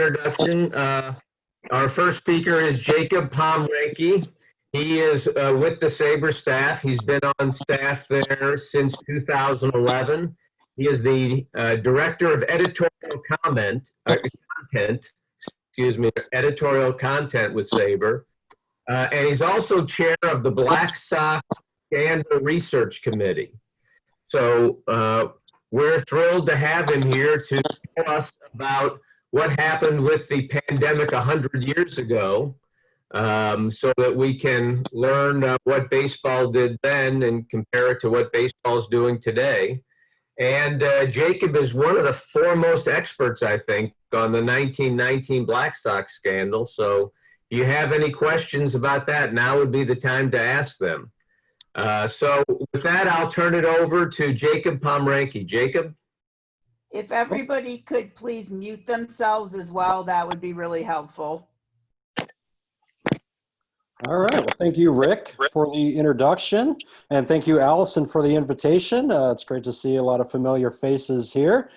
introduction. Our first speaker is Jacob Pomrenke. He is with the SABR staff. He's been on staff there since 2011. He is the Director of Editorial Content, Editorial Content with SABR. And he's also chair of the Black Sox Scandal Research Committee. So we're thrilled to have him here to tell us about what happened with the pandemic 100 years ago, so that we can learn what baseball did then and compare it to what baseball is doing today. And Jacob is one of the foremost experts, I think, on the 1919 Black Sox scandal. So if you have any questions about that, now would be the time to ask them. So with that, I'll turn it over to Jacob Pomrenke. Jacob? If everybody could please mute themselves as well, that would be really helpful. All right. Well, thank you, Rick, for the introduction. And thank you, Allison, for the invitation. It's great to see a lot of familiar faces here.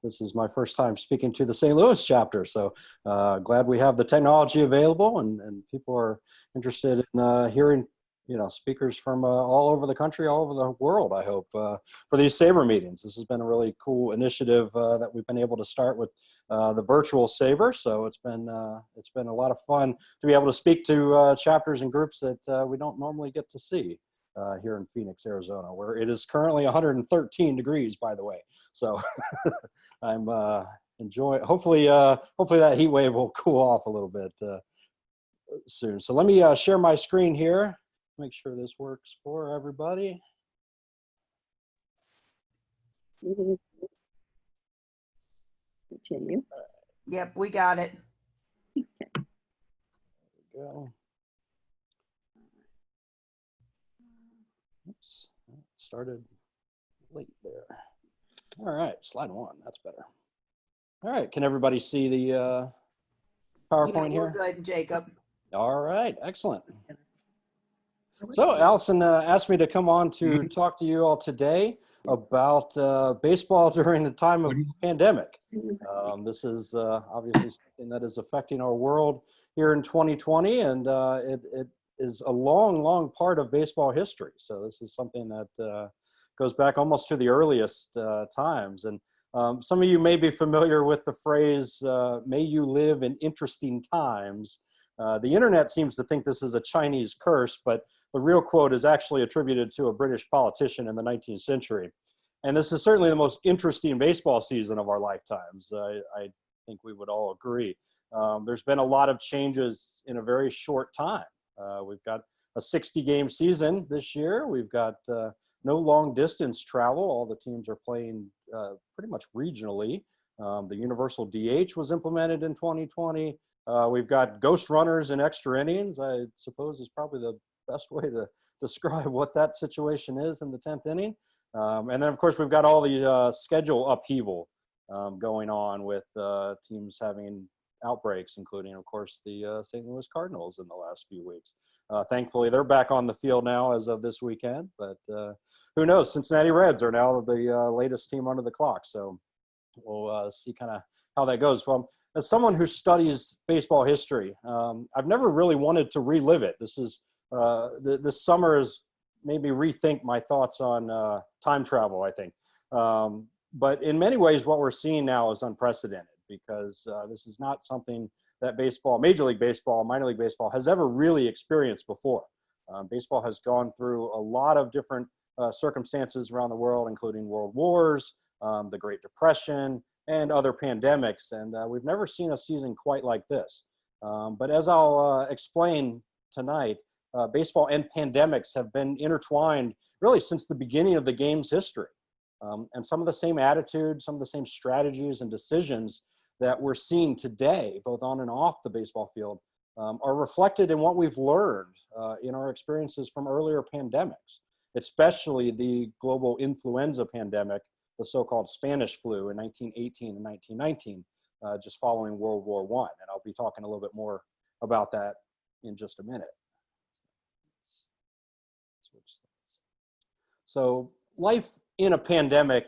This is my first time speaking to the St. Louis chapter. So glad we have the technology available and people are interested in hearing speakers from all over the country, all over the world, I hope, for these SABR meetings. This has been a really cool initiative that we've been able to start with the virtual SABR. So it's been a lot of fun to be able to speak to chapters and groups that we don't normally get to see here in Phoenix, Arizona, where it is currently 113 degrees, by the way. So I'm enjoying, hopefully that heat wave will cool off a little bit soon. So let me share my screen here. Make sure this works for everybody. Continue. Yep, we got it. There we go. Oops, it started late there. All right, slide one, that's better. All right, can everybody see the PowerPoint Yeah, we're here? good, Jacob. All right, excellent. So Allison asked me to come on to talk to you all today about baseball during the time of pandemic. This is obviously something that is affecting our world here in 2020, and it is a long, long part of baseball history. So this is something that goes back almost to the earliest times. And some of you may be familiar with the phrase, may you live in interesting times. The internet seems to think this is a Chinese curse, but the real quote is actually attributed to a British politician in the 19th century. And this is certainly the most interesting baseball season of our lifetimes. I think we would all agree. There's been a lot of changes in a very short time. We've got a 60-game season this year. We've got no long distance travel. All the teams are playing pretty much regionally. The universal DH was implemented in 2020. We've got ghost runners and extra innings, I suppose is probably the best way to describe what that situation is in the 10th inning. And then, of course, we've got all the schedule upheaval going on with teams having outbreaks, including, of course, the St. Louis Cardinals in the last few weeks. Thankfully, they're back on the field now as of this weekend, but who knows? Cincinnati Reds are now the latest team under the clock, so we'll see kind of how that goes. Well, as someone who studies baseball history, I've never really wanted to relive it. This is this summer has made me rethink my thoughts on time travel, I think. But in many ways, what we're seeing now is unprecedented because this is not something that baseball, Major League Baseball, minor league baseball has ever really experienced before. Baseball has gone through a lot of different circumstances around the world, including world wars, the Great Depression, and other pandemics, and we've never seen a season quite like this. But as I'll explain tonight, baseball and pandemics have been intertwined really since the beginning of the game's history. And some of the same attitudes, some of the same strategies and decisions that we're seeing today, both on and off the baseball field, are reflected in what we've learned in our experiences from earlier pandemics, especially the global influenza pandemic, the so-called Spanish flu in 1918 and 1919, just following World War I. And I'll be talking a little bit more about that in just a minute. So life in a pandemic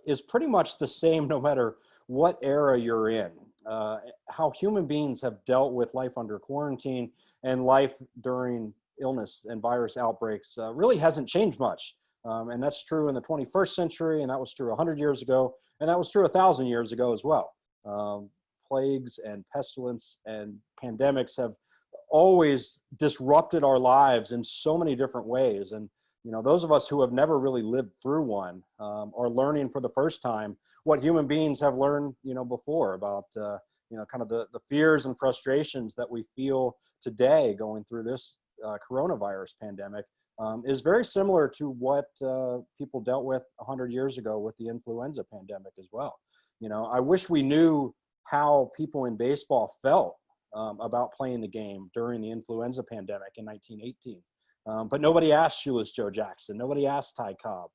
is pretty much the same no matter what era you're in. how human beings have dealt with life under quarantine and life during illness and virus outbreaks really hasn't changed much. And that's true in the 21st century, and that was true 100 years ago, and that was true 1,000 years ago as well. Plagues and pestilence and pandemics have always disrupted our lives in so many different ways. And, you know, those of us who have never really lived through one are learning for the first time what human beings have learned, you know, before about, you know, kind of the fears and frustrations that we feel today going through this coronavirus pandemic is very similar to what people dealt with 100 years ago with the influenza pandemic as well. You know, I wish we knew how people in baseball felt about playing the game during the influenza pandemic in 1918. But nobody asked Shoeless Joe Jackson. Nobody asked Ty Cobb,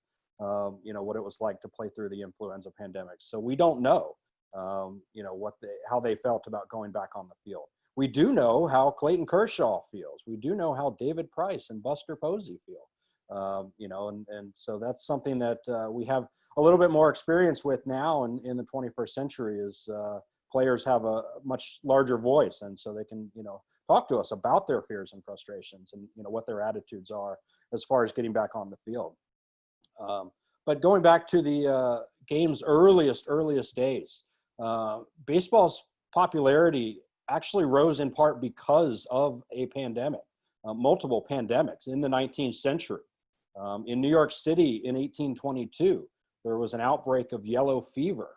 you know, what it was like to play through the influenza pandemic. So we don't know, you know, how they felt about going back on the field. We do know how Clayton Kershaw feels. We do know how David Price and Buster Posey feel, you know, and so that's something that we have a little bit more experience with now in the 21st century is players have a much larger voice, and so they can, you know, talk to us about their fears and frustrations and, you know, what their attitudes are as far as getting back on the field. But going back to the game's earliest days, baseball's popularity actually rose in part because of a pandemic, multiple pandemics in the 19th century. In New York City in 1822, there was an outbreak of yellow fever.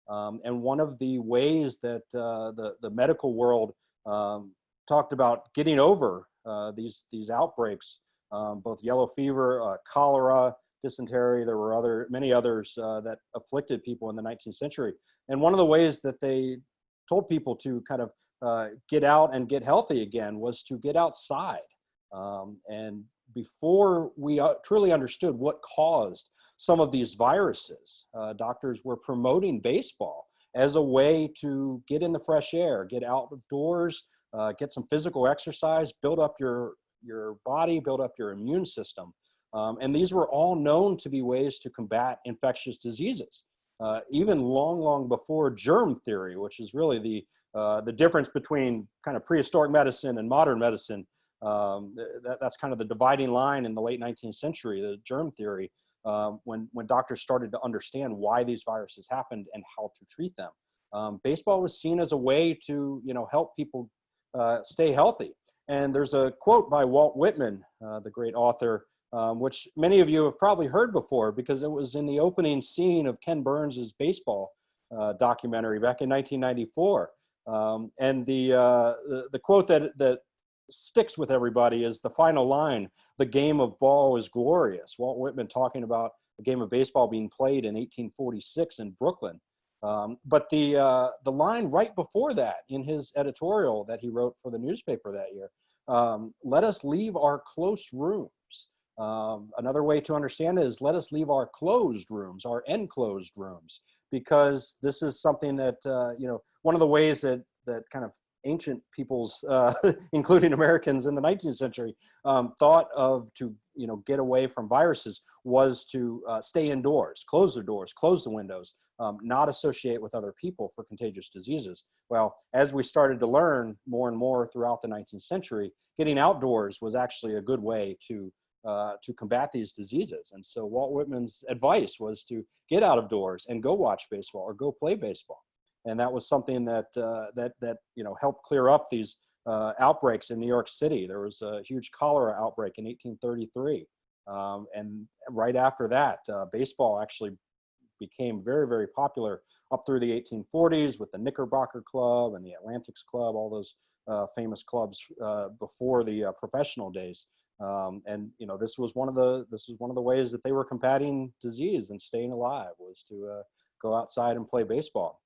And one of the ways that the medical world talked about getting over these outbreaks, both yellow fever, cholera, dysentery, there were many others that afflicted people in the 19th century. And one of the ways that they told people to kind of get out and get healthy again was to get outside. And before we truly understood what caused some of these viruses, doctors were promoting baseball as a way to get in the fresh air, get out of doors, get some physical exercise, build up your body, build up your immune system. And these were all known to be ways to combat infectious diseases. Even long before germ theory, which is really the difference between kind of prehistoric medicine and modern medicine. That's kind of the dividing line in the late 19th century, the germ theory, when doctors started to understand why these viruses happened and how to treat them. Baseball was seen as a way to, you know, help people stay healthy. And there's a quote by Walt Whitman, the great author, which many of you have probably heard before because it was in the opening scene of Ken Burns's baseball documentary back in 1994. And the quote that sticks with everybody is the final line, "The game of ball is glorious." Walt Whitman talking about the game of baseball being played in 1846 in Brooklyn. But the line right before that in his editorial that he wrote for the newspaper that year, "Let us leave our close rooms." Another way to understand it is let us leave our closed rooms, our enclosed rooms, because this is something that, you know, one of the ways that kind of ancient peoples, including Americans in the 19th century, thought of to, you know, get away from viruses was to stay indoors, close the doors, close the windows, not associate with other people for contagious diseases. Well, as we started to learn more and more throughout the 19th century, getting outdoors was actually a good way to combat these diseases. And so Walt Whitman's advice was to get out of doors and go watch baseball or go play baseball. And that was something that you know, helped clear up these outbreaks in New York City. There was a huge cholera outbreak in 1833. And right after that, baseball actually became very, very popular up through the 1840s with the Knickerbocker Club and the Atlantics Club, all those famous clubs before the professional days. And you know, this was one of the ways that they were combating disease and staying alive was to go outside and play baseball.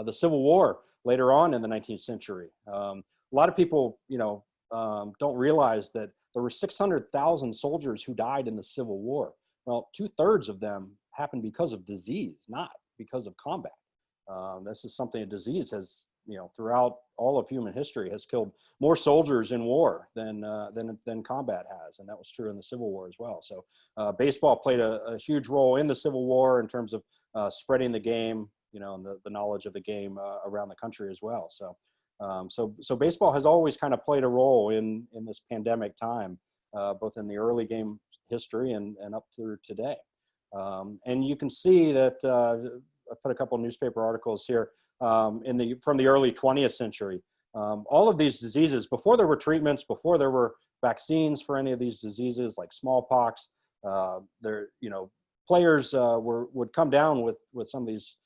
The Civil War later on in the 19th century. A lot of people, you know, don't realize that there were 600,000 soldiers who died in the Civil War. Well, 2/3 of them happened because of disease, not because of combat. This is something, a disease has, you know, throughout all of human history has killed more soldiers in war than combat has. And that was true in the Civil War as well. So baseball played a huge role in the Civil War in terms of spreading the game, and the knowledge of the game around the country as well. So, so baseball has always kind of played a role in this pandemic time, both in the early game history and up through today. And you can see that I put a couple of newspaper articles here from the early 20th century. All of these diseases, before there were treatments, before there were vaccines for any of these diseases like smallpox, players would come down with some of these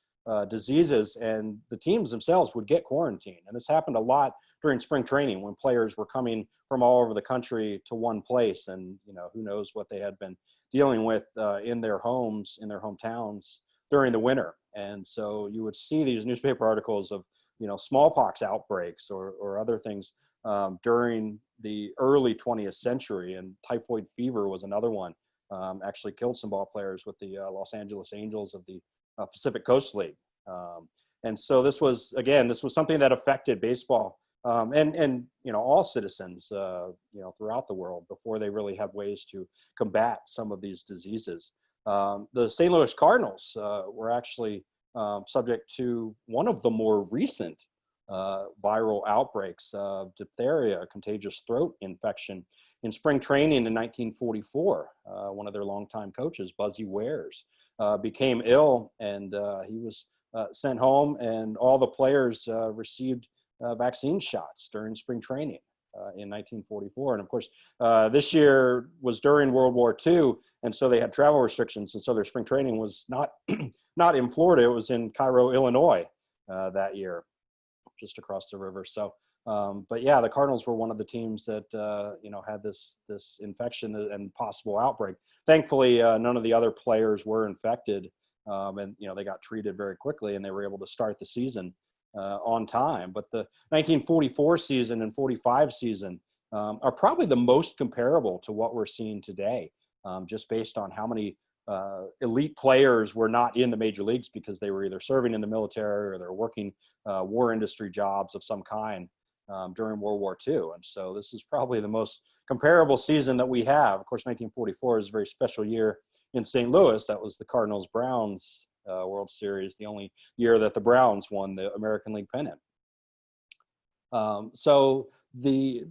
diseases, and the teams themselves would get quarantined. And this happened a lot during spring training when players were coming from all over the country to one place, and who knows what they had been dealing with in their homes, in their hometowns during the winter. And so you would see these newspaper articles of smallpox outbreaks or other things during the early 20th century. And typhoid fever was another one. Actually killed some ball players with the Los Angeles Angels of the Pacific Coast League. And so this was something that affected baseball and all citizens throughout the world before they really had ways to combat some of these diseases. The St. Louis Cardinals were actually subject to one of the more recent viral outbreaks of diphtheria, a contagious throat infection, in spring training in 1944. One of their longtime coaches, Buzzy Wares, became ill, and he was sent home, and all the players received vaccine shots during spring training in 1944. And of course, this year was during World War II, and so they had travel restrictions, and so their spring training was not not in Florida. It was in Cairo, Illinois, that year, just across the river. So, but yeah, the Cardinals were one of the teams that had this infection and possible outbreak. Thankfully, none of the other players were infected, and they got treated very quickly, and they were able to start the season on time. But the 1944 season and 45 season are probably the most comparable to what we're seeing today, just based on how many elite players were not in the major leagues because they were either serving in the military or they're working war industry jobs of some kind during World War II. And so this is probably the most comparable season that we have. Of course, 1944 is a very special year in St. Louis. That was the Cardinals-Browns World Series, the only year that the Browns won the American League pennant. So the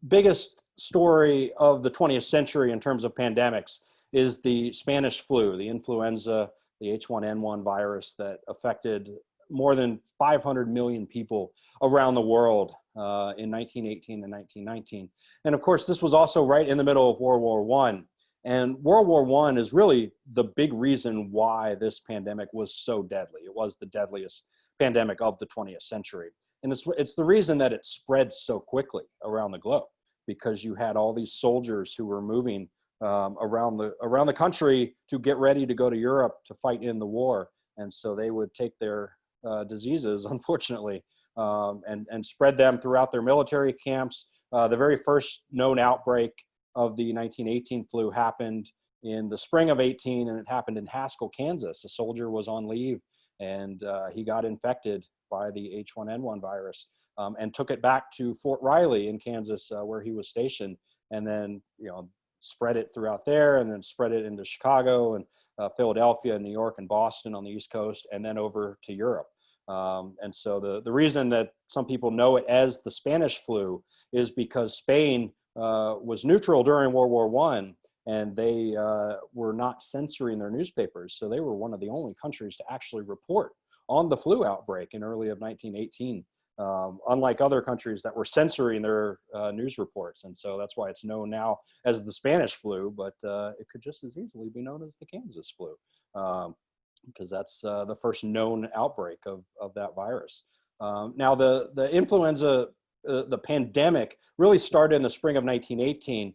biggest story of the 20th century in terms of pandemics is the Spanish flu, the influenza, the H1N1 virus that affected more than 500 million people around the world in 1918 and 1919. And of course, this was also right in the middle of World War I. And World War I is really the big reason why this pandemic was so deadly. It was the deadliest pandemic of the 20th century. And it's the reason that it spread so quickly around the globe, because you had all these soldiers who were moving around the country to get ready to go to Europe to fight in the war. And so they would take their diseases, unfortunately, and spread them throughout their military camps. The very first known outbreak of the 1918 flu happened in the spring of 18, and it happened in Haskell, Kansas. A soldier was on leave, and he got infected by the H1N1 virus and took it back to Fort Riley in Kansas, where he was stationed, and then spread it throughout there, and then spread it into Chicago and Philadelphia, New York, and Boston on the East Coast, and then over to Europe. And so the reason that some people know it as the Spanish flu is because Spain was neutral during World War I, and they were not censoring their newspapers. So they were one of the only countries to actually report on the flu outbreak in early of 1918, unlike other countries that were censoring their news reports. And so that's why it's known now as the Spanish flu, but it could just as easily be known as the Kansas flu, because that's the first known outbreak of that virus. Now, the influenza, the pandemic really started in the spring of 1918,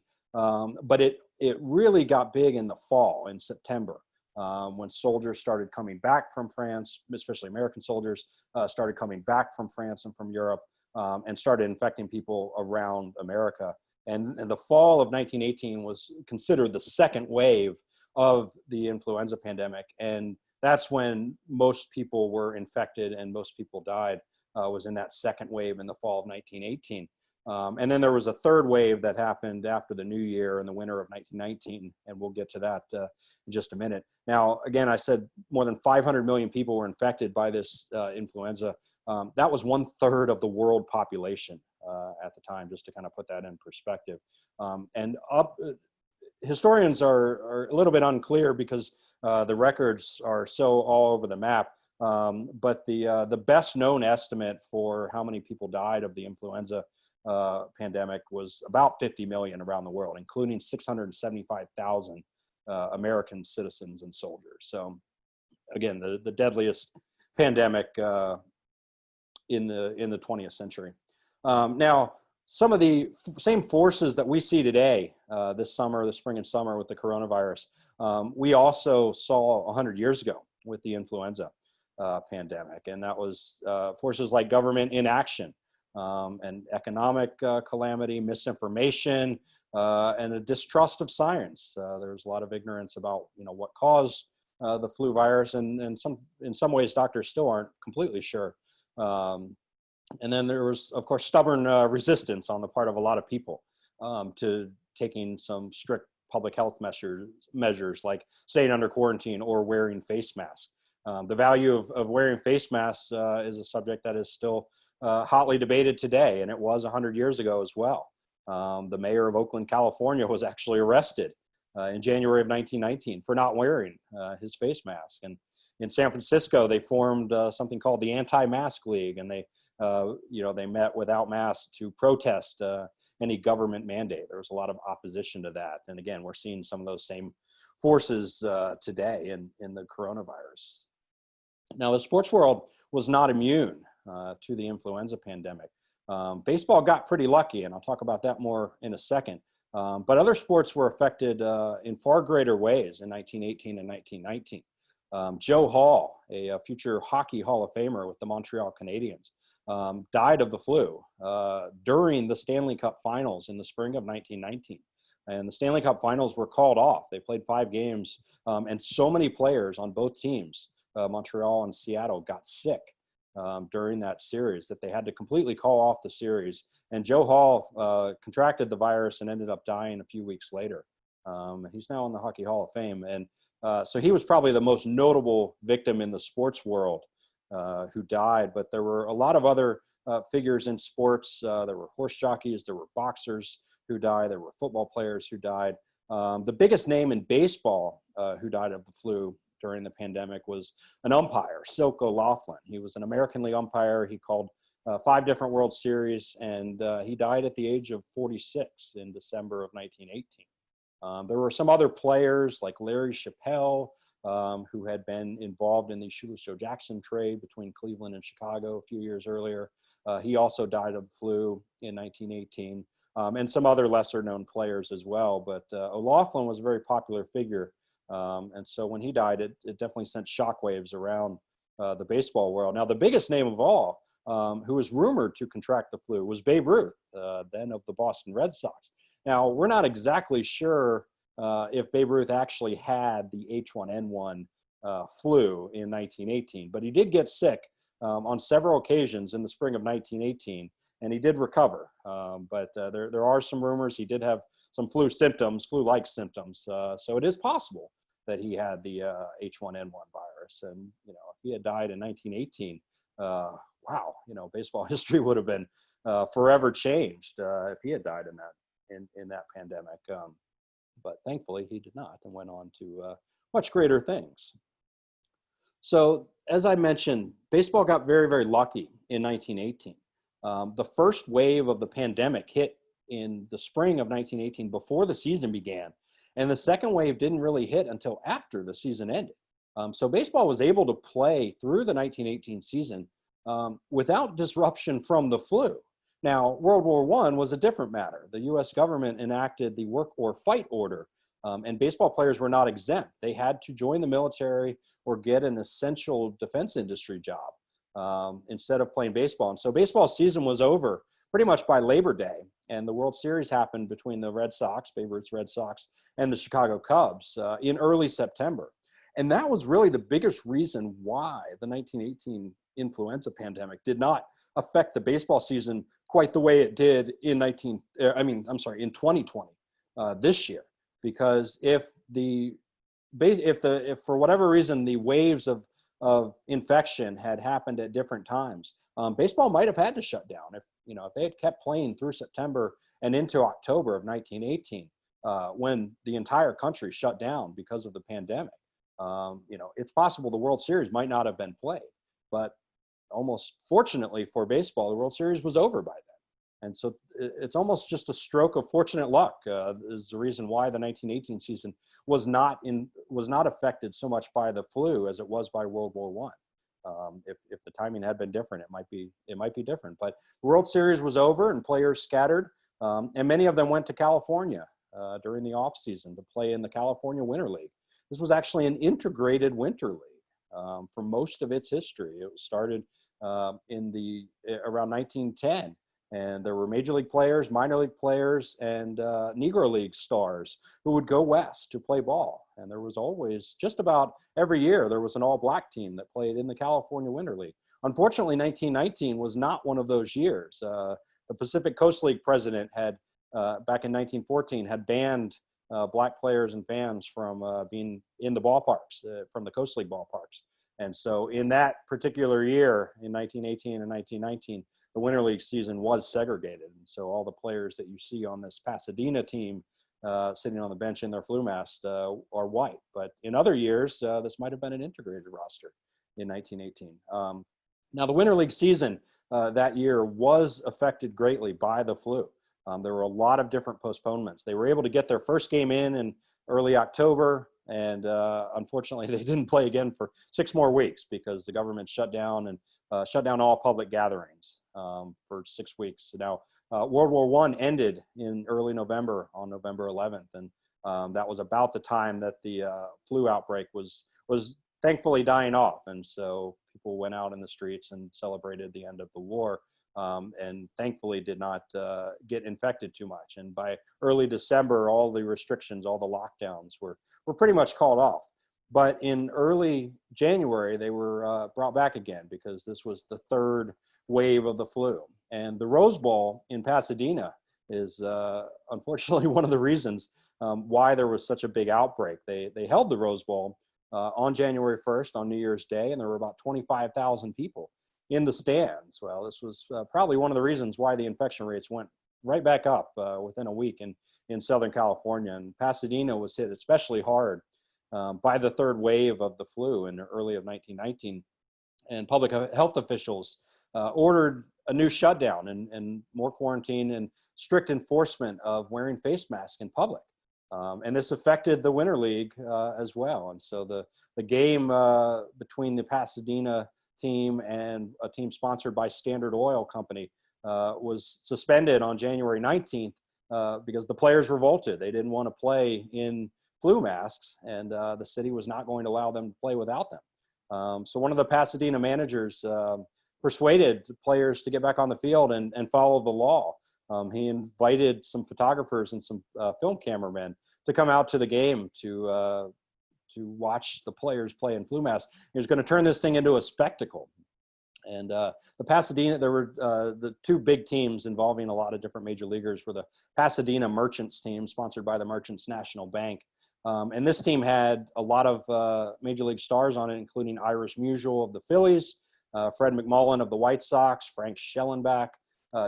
but it really got big in the fall, in September, when soldiers started coming back from France, especially American soldiers, started coming back from France and from Europe, and started infecting people around America. And the fall of 1918 was considered the second wave of the influenza pandemic. And that's when most people were infected and most people died, was in that second wave in the fall of 1918. And then there was a third wave that happened after the new year in the winter of 1919, and we'll get to that in just a minute. Now, again, I said more than 500 million people were infected by this influenza. That was 1/3 of the world population at the time, just to kind of put that in perspective. Historians are a little bit unclear because the records are so all over the map. But the best known estimate for how many people died of the influenza pandemic was about 50 million around the world, including 675,000 American citizens and soldiers. So again, the deadliest pandemic in the 20th century. Now, some of the same forces that we see today, this spring and summer with the coronavirus, we also saw 100 years ago with the influenza pandemic. And that was forces like government inaction, and economic calamity, misinformation, and a distrust of science. There's a lot of ignorance about what caused the flu virus, and in some ways doctors still aren't completely sure. And then there was, of course, stubborn resistance on the part of a lot of people to taking some strict public health measures like staying under quarantine or wearing face masks. The value of wearing face masks is a subject that is still hotly debated today, and it was 100 years ago as well. The mayor of Oakland, California was actually arrested in January of 1919 for not wearing his face mask. And in San Francisco, they formed something called the Anti-Mask League, and they met without masks to protest any government mandate. There was a lot of opposition to that. And again, we're seeing some of those same forces today in the coronavirus. Now, the sports world was not immune to the influenza pandemic. Baseball got pretty lucky, and I'll talk about that more in a second. But other sports were affected in far greater ways in 1918 and 1919. Joe Hall, a future Hockey Hall of Famer with the Montreal Canadiens, died of the flu during the Stanley Cup Finals in the spring of 1919. And the Stanley Cup Finals were called off. They played 5 games, and so many players on both teams, Montreal and Seattle, got sick during that series that they had to completely call off the series. And Joe Hall contracted the virus and ended up dying a few weeks later. He's now in the Hockey Hall of Fame. And so he was probably the most notable victim in the sports world who died. But there were a lot of other figures in sports. There were horse jockeys, there were boxers who died, there were football players who died. The biggest name in baseball who died of the flu during the pandemic was an umpire, Silk O'Laughlin. He was an American League umpire. He called 5 different World Series, and he died at the age of 46 in December of 1918. There were some other players like Larry Chappelle, who had been involved in the Shoeless Joe Jackson trade between Cleveland and Chicago a few years earlier. He also died of the flu in 1918, and some other lesser known players as well. But O'Laughlin was a very popular figure. And so when he died, it definitely sent shockwaves around the baseball world. Now, the biggest name of all, who was rumored to contract the flu, was Babe Ruth, then of the Boston Red Sox. Now, we're not exactly sure if Babe Ruth actually had the H1N1 flu in 1918, but he did get sick on several occasions in the spring of 1918, and he did recover. But there are some rumors he did have some flu-like symptoms. So it is possible that he had the H1N1 virus. And, if he had died in 1918, wow, baseball history would have been forever changed if he had died in that pandemic. But thankfully he did not, and went on to much greater things. So as I mentioned, baseball got very, very lucky in 1918. The first wave of the pandemic hit in the spring of 1918 before the season began. And the second wave didn't really hit until after the season ended. So baseball was able to play through the 1918 season without disruption from the flu. Now, World War I was a different matter. The US government enacted the work or fight order, and baseball players were not exempt. They had to join the military or get an essential defense industry job instead of playing baseball. And so baseball season was over pretty much by Labor Day. And the World Series happened between the Red Sox, Babe Ruth's Red Sox, and the Chicago Cubs in early September. And that was really the biggest reason why the 1918 influenza pandemic did not affect the baseball season quite the way it did in 2020 this year, because if for whatever reason the waves of infection had happened at different times, baseball might have had to shut down. If they had kept playing through September and into October of 1918, when the entire country shut down because of the pandemic, it's possible the World Series might not have been played. But almost fortunately for baseball, the World Series was over by then. And so it's almost just a stroke of fortunate luck is the reason why the 1918 season was not affected so much by the flu as it was by World War I. If the timing had been different, it might be different. But the World Series was over and players scattered, and many of them went to California during the off season to play in the California Winter League. This was actually an integrated winter league for most of its history. It was started around 1910, and there were major league players, minor league players, and Negro League stars who would go west to play ball. And there was always, just about every year, there was an all-black team that played in the California Winter League. Unfortunately, 1919 was not one of those years. The Pacific Coast League president had, back in 1914, had banned black players and fans from being in the ballparks, from the Coast League ballparks. And so in that particular year, in 1918 and 1919, the Winter League season was segregated. And so all the players that you see on this Pasadena team sitting on the bench in their flu masks are white. But in other years, this might have been an integrated roster in 1918. Now, the Winter League season that year was affected greatly by the flu. There were a lot of different postponements. They were able to get their first game in early October, and unfortunately, they didn't play again for 6 more weeks because the government shut down all public gatherings for 6 weeks. Now, World War I ended in early November, on November 11th, and that was about the time that the flu outbreak was thankfully dying off, and so people went out in the streets and celebrated the end of the war. And thankfully did not get infected too much. And by early December, all the restrictions, all the lockdowns were pretty much called off. But in early January, they were brought back again because this was the 3rd wave of the flu. And the Rose Bowl in Pasadena is unfortunately one of the reasons why there was such a big outbreak. They held the Rose Bowl on January 1st, on New Year's Day, and there were about 25,000 people in the stands. Well, this was probably one of the reasons why the infection rates went right back up within a week in Southern California. And Pasadena was hit especially hard by the 3rd wave of the flu in the early of 1919. And public health officials ordered a new shutdown and more quarantine and strict enforcement of wearing face masks in public. And this affected the Winter League as well. And so the game between the Pasadena team and a team sponsored by Standard Oil Company was suspended on January 19th because the players revolted. They didn't want to play in flu masks, and the city was not going to allow them to play without them. So one of the Pasadena managers persuaded the players to get back on the field and follow the law. He invited some photographers and some film cameramen to come out to the game to watch the players play in flu masks. He was going to turn this thing into a spectacle. And the Pasadena, there were the 2 big teams involving a lot of different major leaguers were the Pasadena Merchants team, sponsored by the Merchants National Bank. And this team had a lot of major league stars on it, including Irish Musial of the Phillies, Fred McMullen of the White Sox, Frank Schellenbach,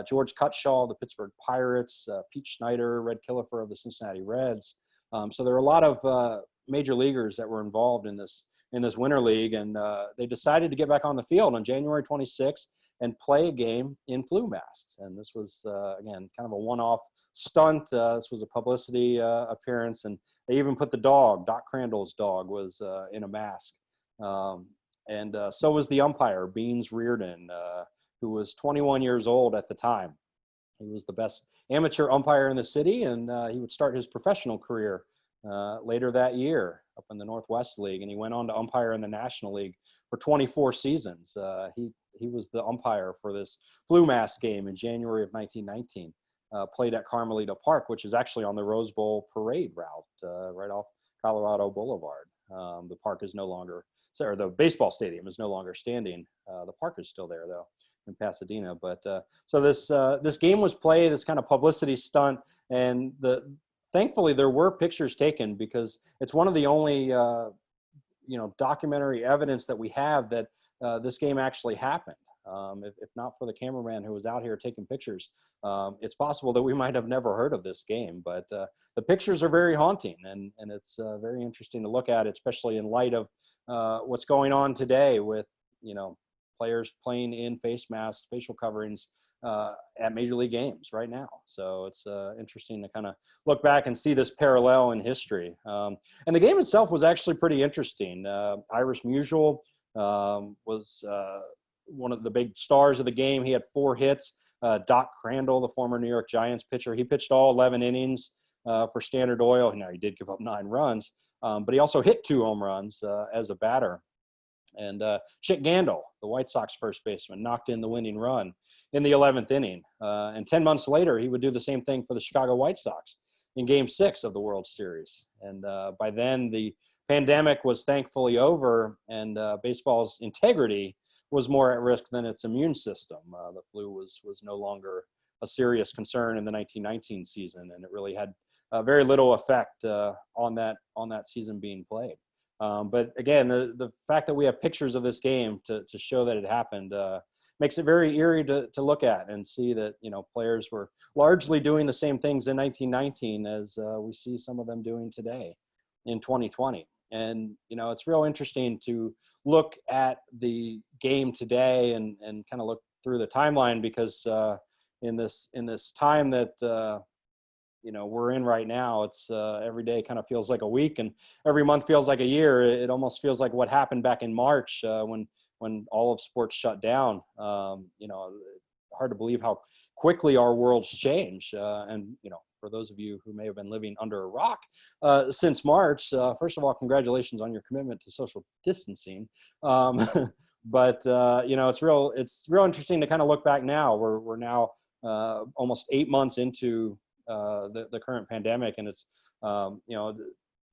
George Cutshaw of the Pittsburgh Pirates, Pete Schneider, Red Killefer of the Cincinnati Reds. So there were a lot of major leaguers that were involved in this Winter League, and they decided to get back on the field on January 26th and play a game in flu masks. And this was, again, kind of a one-off stunt. This was a publicity appearance, and they even put the dog, Doc Crandall's dog, was in a mask. And so was the umpire, Beans Reardon, who was 21 years old at the time. He was the best amateur umpire in the city, and he would start his professional career later that year up in the Northwest League, and he went on to umpire in the National League for 24 seasons. He was the umpire for this flu mask game in January of 1919, played at Carmelita Park, which is actually on the Rose Bowl parade route right off Colorado Boulevard. The park is no longer, or the baseball stadium is no longer standing. The park is still there, though. in Pasadena. But so this game was played, this kind of publicity stunt, and thankfully there were pictures taken, because it's one of the only documentary evidence that we have that this game actually happened. If not for the cameraman who was out here taking pictures, it's possible that we might have never heard of this game. But the pictures are very haunting, and it's very interesting to look at, especially in light of what's going on today with, players playing in face masks, facial coverings at Major League games right now. So it's interesting to kind of look back and see this parallel in history. And the game itself was actually pretty interesting. Irish Musial was one of the big stars of the game. He had 4 hits. Doc Crandall, the former New York Giants pitcher, he pitched all 11 innings for Standard Oil. Now, he did give up 9 runs, but he also hit 2 home runs as a batter. And Chick Gandil, the White Sox first baseman, knocked in the winning run in the 11th inning. And 10 months later, he would do the same thing for the Chicago White Sox in Game 6 of the World Series. And by then, the pandemic was thankfully over, and baseball's integrity was more at risk than its immune system. The flu was no longer a serious concern in the 1919 season, and it really had very little effect on that season being played. But again, the fact that we have pictures of this game to show that it happened makes it very eerie to look at and see that, players were largely doing the same things in 1919 as we see some of them doing today in 2020. And, it's real interesting to look at the game today and kind of look through the timeline, because in this time that, we're in right now, it's every day kind of feels like a week, and every month feels like a year. It almost feels like what happened back in March when all of sports shut down. Hard to believe how quickly our world's changed. And, for those of you who may have been living under a rock since March, first of all, congratulations on your commitment to social distancing. But it's real interesting to kind of look back now. We're now almost 8 months into the current pandemic, and it's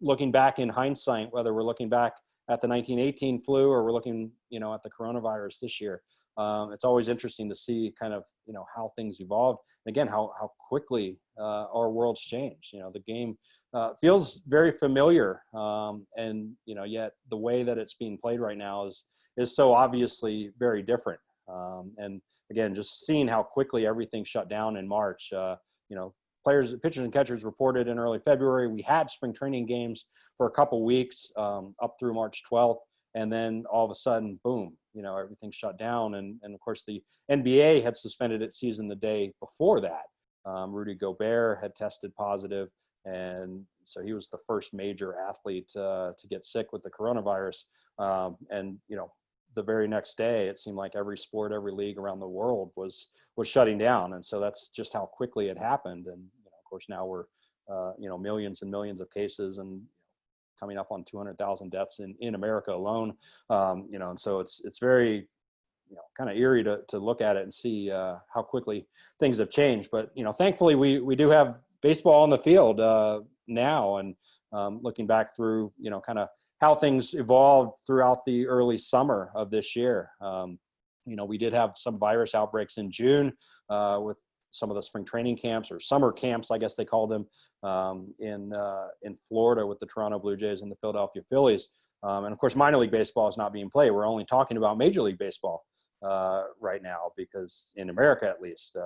looking back in hindsight, whether we're looking back at the 1918 flu or we're looking at the coronavirus this year. It's always interesting to see kind of how things evolved, and again how quickly our world's changed. The game feels very familiar, and yet the way that it's being played right now is so obviously very different. And again, just seeing how quickly everything shut down in March. Players, pitchers, and catchers reported in early February. We had spring training games for a couple weeks up through March 12th. And then all of a sudden, boom, everything shut down. And of course, the NBA had suspended its season the day before that. Rudy Gobert had tested positive. And so he was the first major athlete to get sick with the coronavirus. And the very next day, it seemed like every sport, every league around the world was shutting down. And so that's just how quickly it happened. And of course, now we're millions and millions of cases, and coming up on 200,000 deaths in America alone. And so it's very kind of eerie to look at it and see how quickly things have changed. But thankfully we do have baseball on the field now, and looking back through kind of how things evolved throughout the early summer of this year. We did have some virus outbreaks in June with some of the spring training camps, or summer camps, I guess they called them, in Florida with the Toronto Blue Jays and the Philadelphia Phillies. And of course, minor league baseball is not being played. We're only talking about Major League Baseball right now, because in America, at least,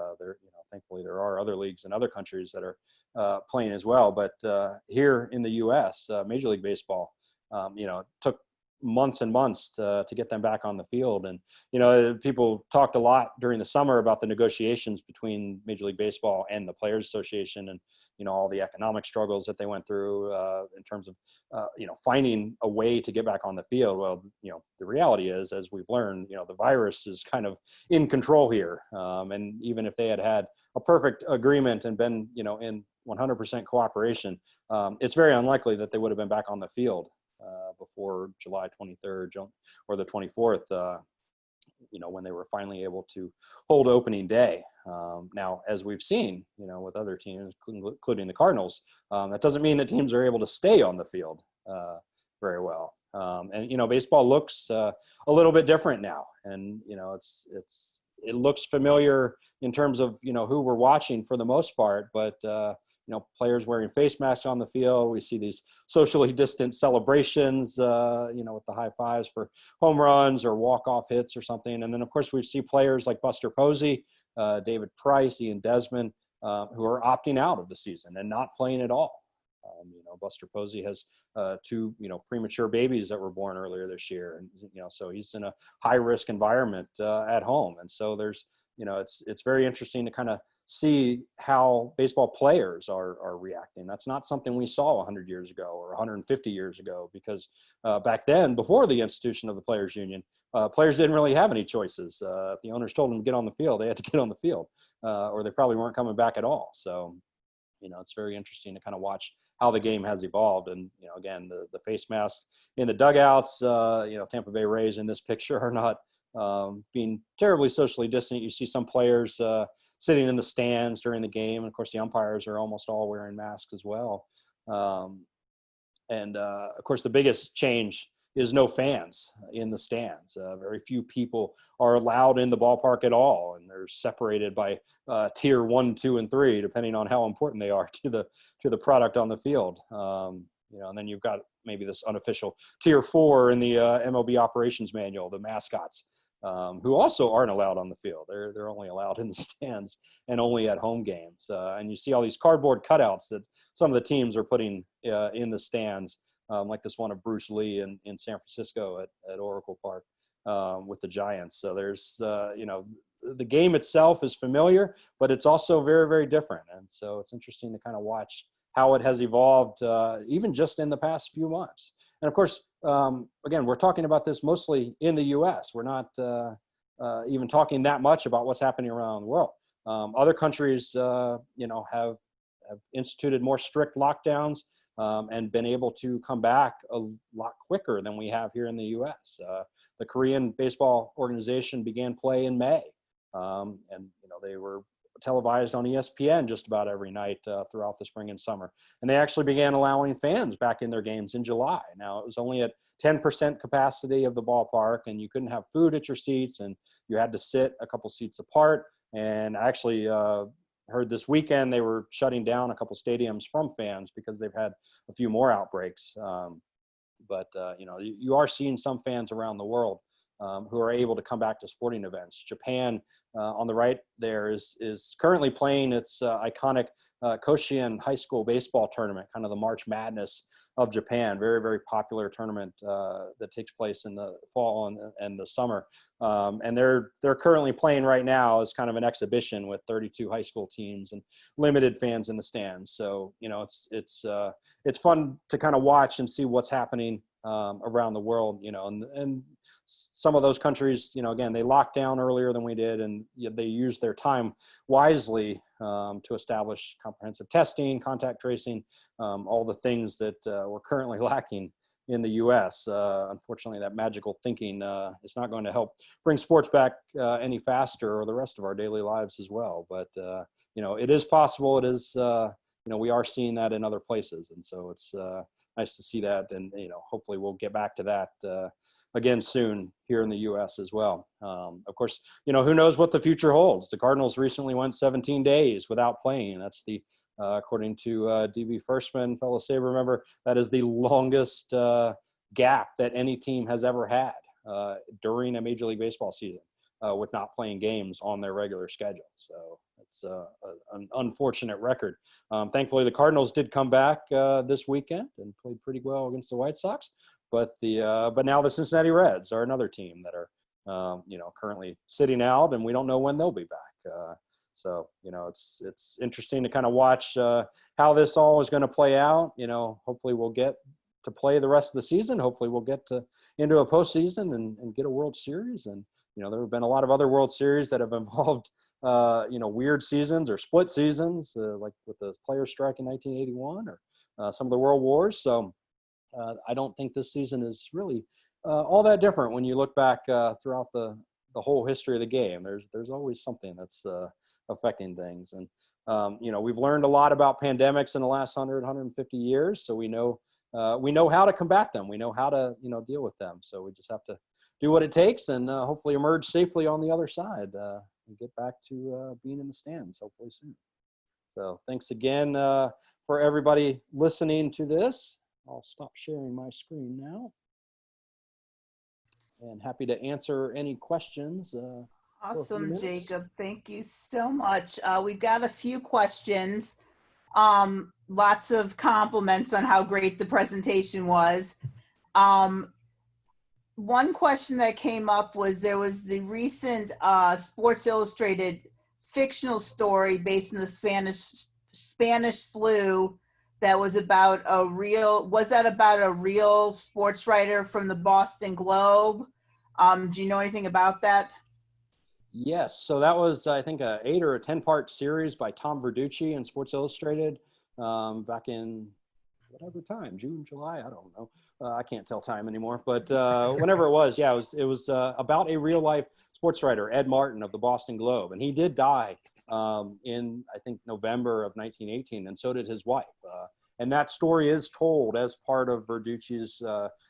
thankfully there are other leagues in other countries that are playing as well. But here in the U.S., Major League Baseball, it took months and months to get them back on the field. And, people talked a lot during the summer about the negotiations between Major League Baseball and the Players Association, and, all the economic struggles that they went through in terms of, finding a way to get back on the field. Well, the reality is, as we've learned, the virus is kind of in control here. And even if they had a perfect agreement and been, in 100% cooperation, it's very unlikely that they would have been back on the field before July 23rd or the 24th, when they were finally able to hold opening day. Now, as we've seen, with other teams, including the Cardinals, that doesn't mean that teams are able to stay on the field very well. And baseball looks a little bit different now, and it's it looks familiar in terms of, who we're watching for the most part, but, players wearing face masks on the field. We see these socially distant celebrations, with the high fives for home runs or walk-off hits or something. And then, of course, we see players like Buster Posey, David Price, Ian Desmond, who are opting out of the season and not playing at all. Buster Posey has two, premature babies that were born earlier this year. And, so he's in a high-risk environment at home. And so there's, it's very interesting to kind of see how baseball players are reacting. That's not something we saw 100 years ago or 150 years ago, because back then, before the institution of the Players Union, players didn't really have any choices. If the owners told them to get on the field, they had to get on the field, or they probably weren't coming back at all. So, it's very interesting to kind of watch how the game has evolved. And, again, the face masks in the dugouts, Tampa Bay Rays in this picture are not being terribly socially distant. You see some players sitting in the stands during the game. And of course, the umpires are almost all wearing masks as well. Of course, the biggest change is no fans in the stands. Very few people are allowed in the ballpark at all, and they're separated by tier 1, 2, and 3, depending on how important they are to the product on the field. And then you've got maybe this unofficial tier 4 in the MLB operations manual, the mascots, who also aren't allowed on the field. They're only allowed in the stands and only at home games. And you see all these cardboard cutouts that some of the teams are putting in the stands, like this one of Bruce Lee in San Francisco at Oracle Park with the Giants. So there's, the game itself is familiar, but it's also very, very different. And so it's interesting to kind of watch how it has evolved, even just in the past few months. And of course, again, we're talking about this mostly in the U.S. We're not even talking that much about what's happening around the world. Other countries, have instituted more strict lockdowns and been able to come back a lot quicker than we have here in the U.S. The Korean Baseball Organization began play in May, and they were televised on ESPN just about every night throughout the spring and summer. And they actually began allowing fans back in their games in July. Now, it was only at 10% capacity of the ballpark, and you couldn't have food at your seats, and you had to sit a couple seats apart. And I actually heard this weekend they were shutting down a couple stadiums from fans because they've had a few more outbreaks. But you are seeing some fans around the world who are able to come back to sporting events. Japan, on the right there, is currently playing its iconic Koshien High School baseball tournament, kind of the March Madness of Japan. Very, very popular tournament that takes place in the fall and the summer. And they're currently playing right now as kind of an exhibition with 32 high school teams and limited fans in the stands. So it's fun to kind of watch and see what's happening around the world, and some of those countries, again, they locked down earlier than we did, and they used their time wisely to establish comprehensive testing, contact tracing, all the things that we're currently lacking in the U.S. Unfortunately, that magical thinking is not going to help bring sports back any faster, or the rest of our daily lives as well. But, it is possible. It is, we are seeing that in other places. And so it's nice to see that. And, hopefully we'll get back to that again soon here in the U.S. as well. Of course, who knows what the future holds. The Cardinals recently went 17 days without playing. That's according to D.B. Firstman, fellow SABR member, that is the longest gap that any team has ever had during a Major League Baseball season with not playing games on their regular schedule. So it's an unfortunate record. Thankfully, the Cardinals did come back this weekend and played pretty well against the White Sox. But now the Cincinnati Reds are another team that are currently sitting out, and we don't know when they'll be back. So it's interesting to kind of watch how this all is going to play out. Hopefully we'll get to play the rest of the season. Hopefully we'll get into a postseason and get a World Series. And there have been a lot of other World Series that have involved weird seasons or split seasons, like with the players' strike in 1981 or some of the World Wars. So I don't think this season is really all that different when you look back throughout the whole history of the game. There's always something that's affecting things. And, we've learned a lot about pandemics in the last 150 years. So we know how to combat them. We know how to, deal with them. So we just have to do what it takes and hopefully emerge safely on the other side. get back to being in the stands hopefully soon. So thanks again for everybody listening to this. I'll stop sharing my screen now. And happy to answer any questions. Awesome, Jacob. Thank you so much. We've got a few questions. Lots of compliments on how great the presentation was. One question that came up was there was the recent Sports Illustrated fictional story based on the Spanish flu that was about was that about a real sports writer from the Boston Globe? Do you know anything about that? Yes, so that was, I think, a 8 or a 10-part series by Tom Verducci in Sports Illustrated back in whatever time, June, July, I don't know. I can't tell time anymore, but whenever it was, yeah, it was about a real-life sports writer, Ed Martin of the Boston Globe, and he did die in, I think, November of 1918, and so did his wife. And that story is told as part of Verducci's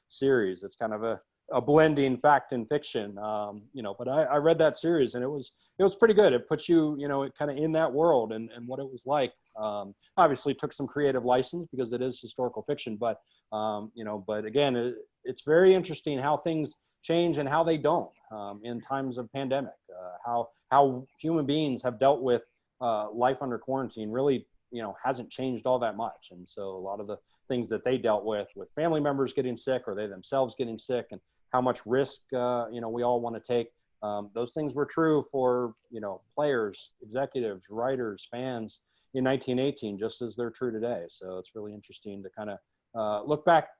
series. It's kind of a blending fact and fiction, but I read that series and it was pretty good. It puts you, kind of in that world and what it was like. Obviously took some creative license because it is historical fiction, but again, it's very interesting how things change and how they don't in times of pandemic, how human beings have dealt with life under quarantine really, hasn't changed all that much. And so a lot of the things that they dealt with family members getting sick or they themselves getting sick and how much risk, we all want to take. Those things were true for, players, executives, writers, fans in 1918, just as they're true today. So it's really interesting to kind of look back,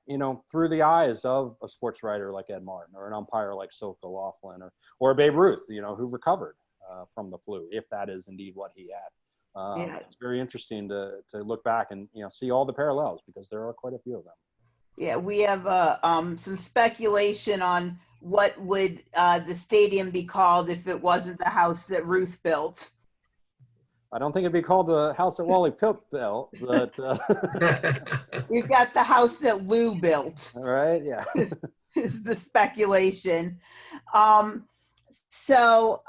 through the eyes of a sports writer like Ed Martin or an umpire like Silke Laughlin or Babe Ruth, who recovered from the flu, if that is indeed what he had. Yeah. It's very interesting to look back and, see all the parallels because there are quite a few of them. Yeah, we have some speculation on what would the stadium be called if it wasn't the house that Ruth built. I don't think it'd be called the house that Wally Pipp built, but We've got the house that Lou built. all right, yeah. Is the speculation. So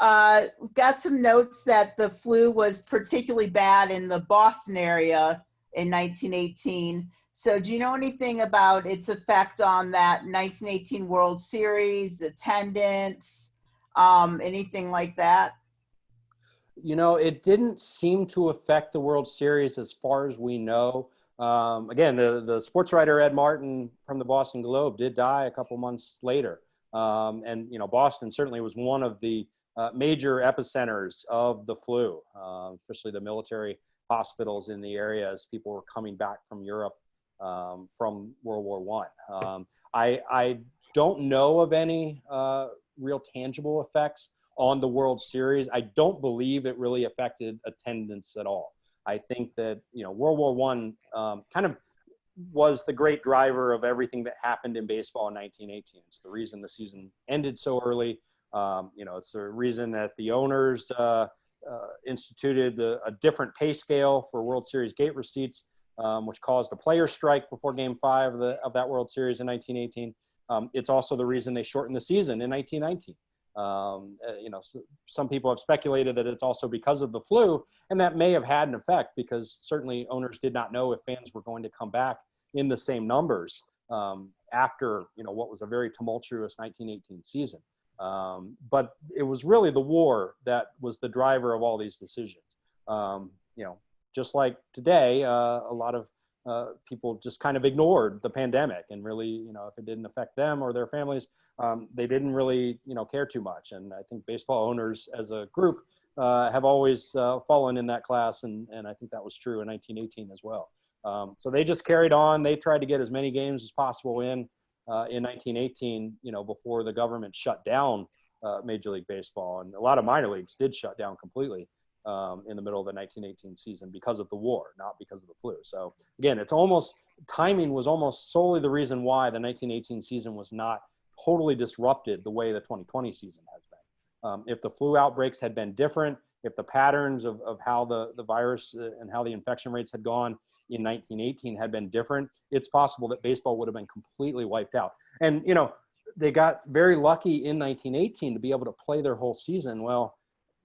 we've got some notes that the flu was particularly bad in the Boston area in 1918. So do you know anything about its effect on that 1918 World Series, attendance, anything like that? It didn't seem to affect the World Series as far as we know. Again, the sports writer Ed Martin from the Boston Globe did die a couple months later. And Boston certainly was one of the major epicenters of the flu, especially the military hospitals in the area as people were coming back from Europe from World War I. I don't know of any real tangible effects on the World Series. I don't believe it really affected attendance at all. I think that, World War I kind of was the great driver of everything that happened in baseball in 1918. It's the reason the season ended so early. It's the reason that the owners instituted a different pay scale for World Series gate receipts, which caused a player strike before Game 5 of that World Series in 1918. It's also the reason they shortened the season in 1919. Some people have speculated that it's also because of the flu, and that may have had an effect because certainly owners did not know if fans were going to come back in the same numbers after, what was a very tumultuous 1918 season. But it was really the war that was the driver of all these decisions. Just like today, a lot of people just kind of ignored the pandemic and really, if it didn't affect them or their families, they didn't really, care too much. And I think baseball owners as a group have always fallen in that class. And I think that was true in 1918 as well. So they just carried on. They tried to get as many games as possible in 1918, before the government shut down Major League Baseball. And a lot of minor leagues did shut down completely in the middle of the 1918 season because of the war, not because of the flu. So again, timing was almost solely the reason why the 1918 season was not totally disrupted the way the 2020 season has been. If the flu outbreaks had been different, if the patterns of how the virus and how the infection rates had gone in 1918 had been different, it's possible that baseball would have been completely wiped out. And, they got very lucky in 1918 to be able to play their whole season. Well,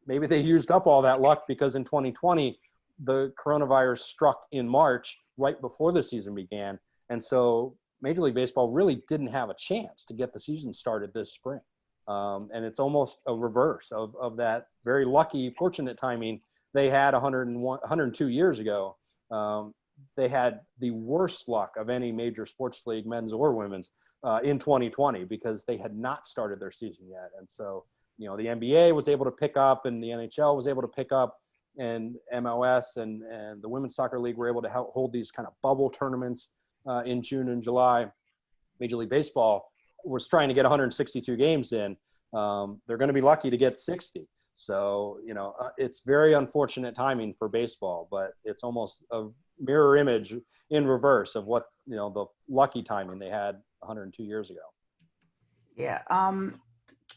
maybe they used up all that luck because in 2020, the coronavirus struck in March, right before the season began. And so Major League Baseball really didn't have a chance to get the season started this spring. And it's almost a reverse of that very lucky, fortunate timing they had 102 years ago. They had the worst luck of any major sports league, men's or women's, in 2020 because they had not started their season yet. And so, the NBA was able to pick up and the NHL was able to pick up, and MLS and the Women's Soccer League were able to hold these kind of bubble tournaments in June and July. Major League Baseball was trying to get 162 games in. They're going to be lucky to get 60. So, it's very unfortunate timing for baseball, but it's almost a mirror image in reverse of what, the lucky timing they had 102 years ago. Yeah.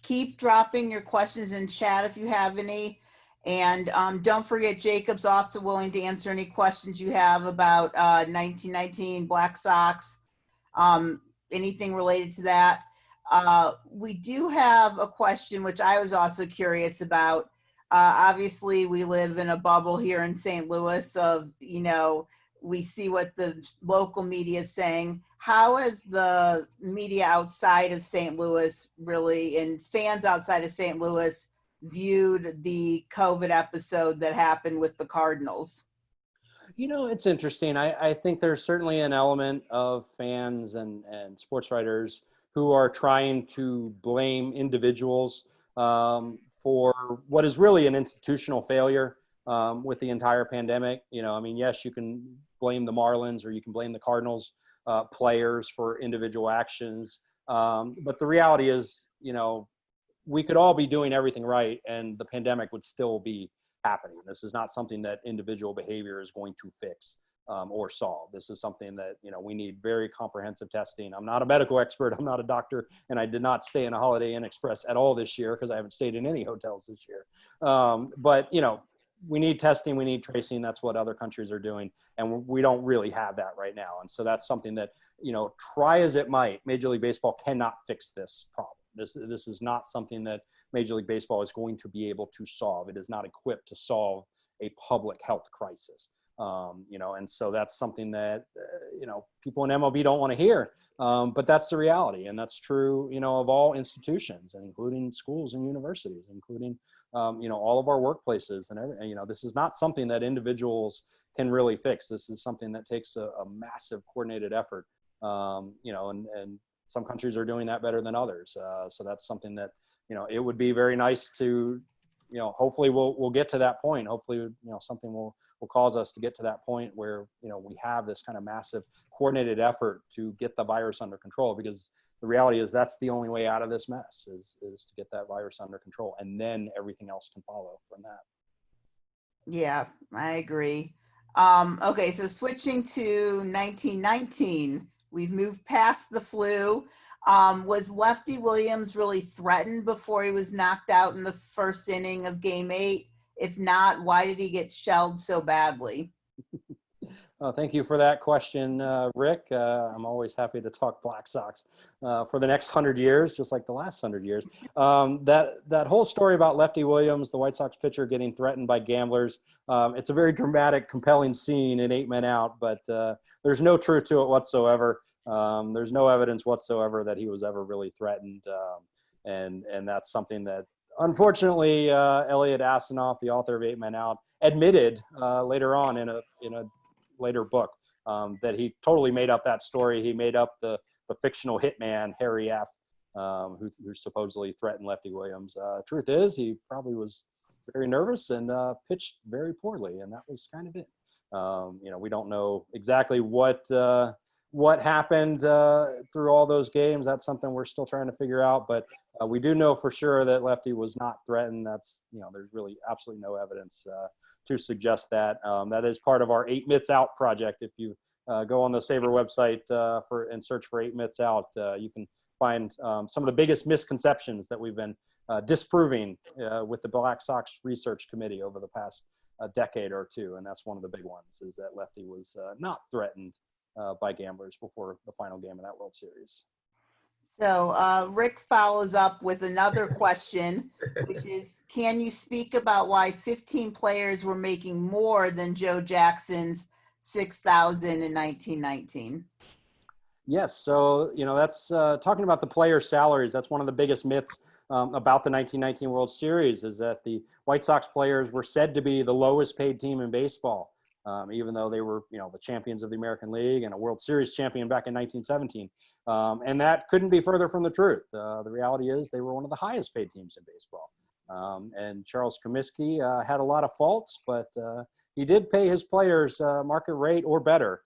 Keep dropping your questions in chat if you have any. And don't forget, Jacob's also willing to answer any questions you have about 1919 Black Sox, anything related to that. We do have a question, which I was also curious about. Obviously, we live in a bubble here in St. Louis of, we see what the local media is saying. How has the media outside of St. Louis really, and fans outside of St. Louis, viewed the COVID episode that happened with the Cardinals? It's interesting. I think there's certainly an element of fans and sports writers who are trying to blame individuals for what is really an institutional failure with the entire pandemic. Yes, you can blame the Marlins or you can blame the Cardinals players for individual actions. But the reality is, we could all be doing everything right and the pandemic would still be happening. This is not something that individual behavior is going to fix or solve. This is something that, we need very comprehensive testing. I'm not a medical expert. I'm not a doctor. And I did not stay in a Holiday Inn Express at all this year because I haven't stayed in any hotels this year. But, we need testing, we need tracing. That's what other countries are doing. And we don't really have that right now. And so that's something that, try as it might, Major League Baseball cannot fix this problem. This is not something that Major League Baseball is going to be able to solve. It is not equipped to solve a public health crisis. And so that's something that, people in MLB don't want to hear, but that's the reality. And that's true, of all institutions, including schools and universities, including, all of our workplaces and everything. This is not something that individuals can really fix. This is something that takes a massive coordinated effort, and some countries are doing that better than others. So that's something that, it would be very nice to, hopefully we'll get to that point. Hopefully, something will cause us to get to that point where, we have this kind of massive coordinated effort to get the virus under control, because the reality is that's the only way out of this mess is to get that virus under control. And then everything else can follow from that. Yeah, I agree. Okay, so switching to 1919, we've moved past the flu. Was Lefty Williams really threatened before he was knocked out in the first inning of Game 8? If not, why did he get shelled so badly? Thank you for that question, Rick. I'm always happy to talk Black Sox for the next 100 years, just like the last 100 years. That whole story about Lefty Williams, the White Sox pitcher, getting threatened by gamblers, it's a very dramatic, compelling scene in 8 Men Out, but there's no truth to it whatsoever. There's no evidence whatsoever that he was ever really threatened, and that's something that, unfortunately, Elliot Asinoff, the author of 8 Men Out, admitted later on in a later book that he totally made up that story. He made up the fictional hitman Harry F., who supposedly threatened Lefty Williams. Truth is, he probably was very nervous and pitched very poorly, and that was kind of it. We don't know exactly what happened through all those games. That's something we're still trying to figure out, but we do know for sure that Lefty was not threatened. That's, there's really absolutely no evidence to suggest that. That is part of our 8 Mitts Out project. If you go on the SABR website and search for 8 Mitts Out, you can find some of the biggest misconceptions that we've been disproving with the Black Sox Research Committee over the past decade or two. And that's one of the big ones, is that Lefty was not threatened by gamblers before the final game of that World Series. So Rick follows up with another question, which is, can you speak about why 15 players were making more than Joe Jackson's 6,000 in 1919? Yes, so that's talking about the player salaries. That's one of the biggest myths about the 1919 World Series, is that the White Sox players were said to be the lowest paid team in baseball, even though they were the champions of the American League and a World Series champion back in 1917. And that couldn't be further from the truth. The reality is they were one of the highest paid teams in baseball. And Charles Comiskey had a lot of faults, but he did pay his players market rate or better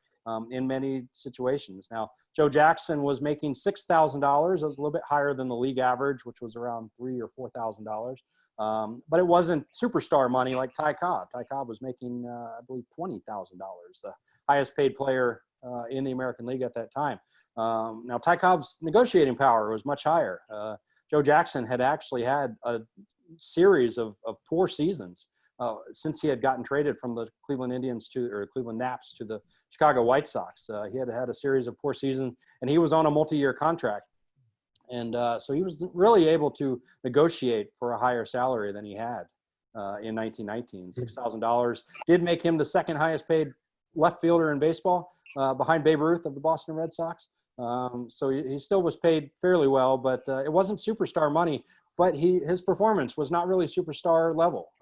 in many situations. Now, Joe Jackson was making $6,000. It was a little bit higher than the league average, which was around $3,000 or $4,000. But it wasn't superstar money like Ty Cobb. Ty Cobb was making, I believe, $20,000, the highest paid player in the American League at that time. Now, Ty Cobb's negotiating power was much higher. Joe Jackson had actually had a series of poor seasons since he had gotten traded from the Cleveland Naps to the Chicago White Sox. He had had a series of poor seasons, and he was on a multi-year contract. And so he was really able to negotiate for a higher salary than he had in 1919. $6,000 did make him the second highest paid left fielder in baseball, behind Babe Ruth of the Boston Red Sox. So he still was paid fairly well, but it wasn't superstar money. But his performance was not really superstar level,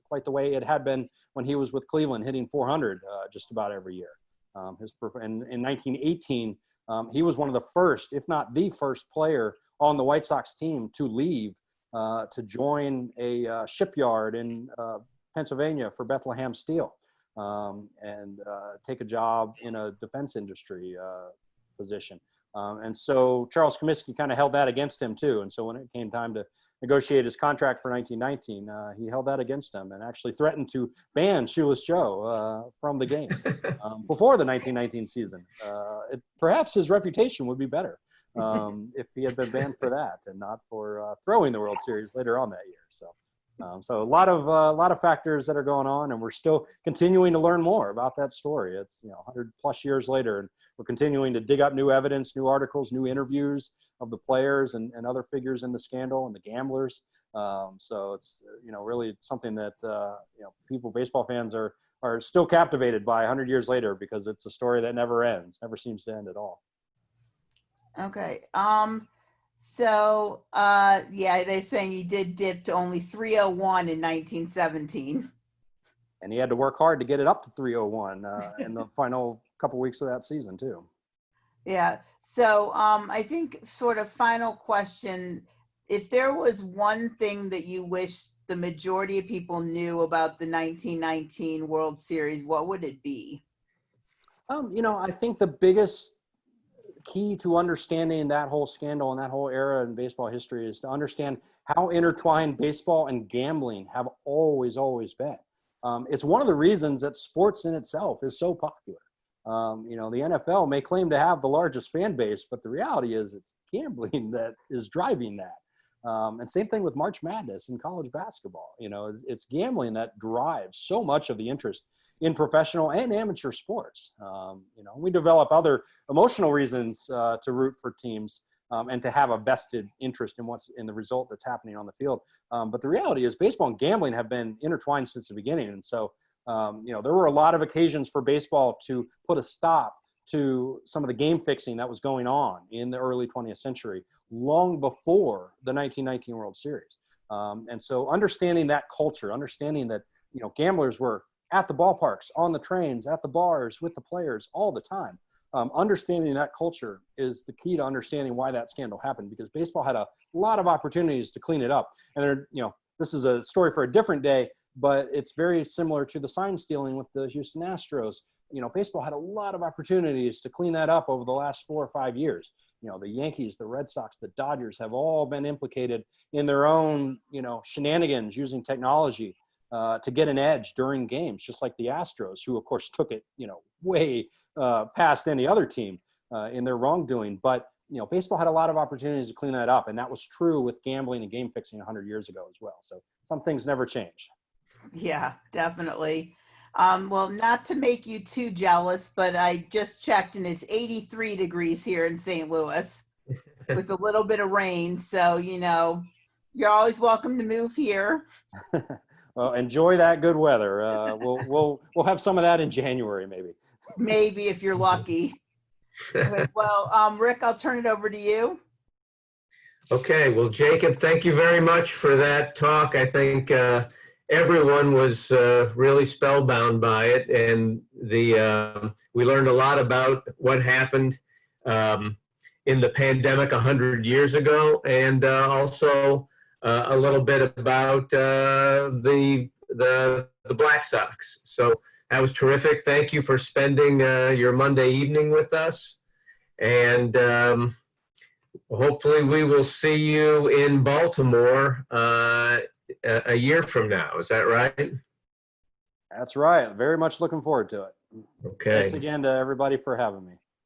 quite the way it had been when he was with Cleveland, hitting 400 just about every year. In 1918, he was one of the first, if not the first player on the White Sox team to leave to join a shipyard in Pennsylvania for Bethlehem Steel and take a job in a defense industry position. And so Charles Comiskey kind of held that against him too. And so when it came time to negotiate his contract for 1919, he held that against him and actually threatened to ban Shoeless Joe from the game before the 1919 season. Perhaps his reputation would be better if he had been banned for that and not for throwing the World Series later on that year. So a lot of factors that are going on, and we're still continuing to learn more about that story. It's 100 plus years later, and we're continuing to dig up new evidence, new articles, new interviews of the players and other figures in the scandal and the gamblers. So it's really something that baseball fans are still captivated by 100 years later, because it's a story that never ends, never seems to end at all. Okay. So, they're saying he did dip to only 301 in 1917. And he had to work hard to get it up to 301 in the final couple weeks of that season, too. Yeah. So, I think sort of final question, if there was one thing that you wish the majority of people knew about the 1919 World Series, what would it be? I think the biggest key to understanding that whole scandal and that whole era in baseball history is to understand how intertwined baseball and gambling have always been. It's one of the reasons that sports in itself is so popular. The NFL may claim to have the largest fan base, but the reality is it's gambling that is driving that. And same thing with March Madness in college basketball. It's gambling that drives so much of the interest in professional and amateur sports. We develop other emotional reasons to root for teams and to have a vested interest in the result that's happening on the field. But the reality is baseball and gambling have been intertwined since the beginning. And so, there were a lot of occasions for baseball to put a stop to some of the game fixing that was going on in the early 20th century, long before the 1919 World Series. And so understanding that culture, understanding that, gamblers were at the ballparks, on the trains, at the bars, with the players all the time. Understanding that culture is the key to understanding why that scandal happened, because baseball had a lot of opportunities to clean it up. And this is a story for a different day, but it's very similar to the sign stealing with the Houston Astros. Baseball had a lot of opportunities to clean that up over the last 4 or 5 years. The Yankees, the Red Sox, the Dodgers have all been implicated in their own, shenanigans using technology to get an edge during games, just like the Astros, who of course took it, way past any other team in their wrongdoing. But, baseball had a lot of opportunities to clean that up. And that was true with gambling and game fixing 100 years ago as well. So some things never change. Yeah, definitely. Well, not to make you too jealous, but I just checked and it's 83 degrees here in St. Louis. with a little bit of rain. So, you know, you're always welcome to move here. Well, enjoy that good weather. We'll have some of that in January, maybe. Maybe if you're lucky. Okay, well, Rick, I'll turn it over to you. Okay, well, Jacob, thank you very much for that talk. I think everyone was really spellbound by it, and we learned a lot about what happened in the pandemic 100 years ago, and also a little bit about the Black Sox. So that was terrific. Thank you for spending your Monday evening with us, and hopefully we will see you in Baltimore a year from now. Is that right? That's right. Very much looking forward to it. Okay. Thanks again to everybody for having me.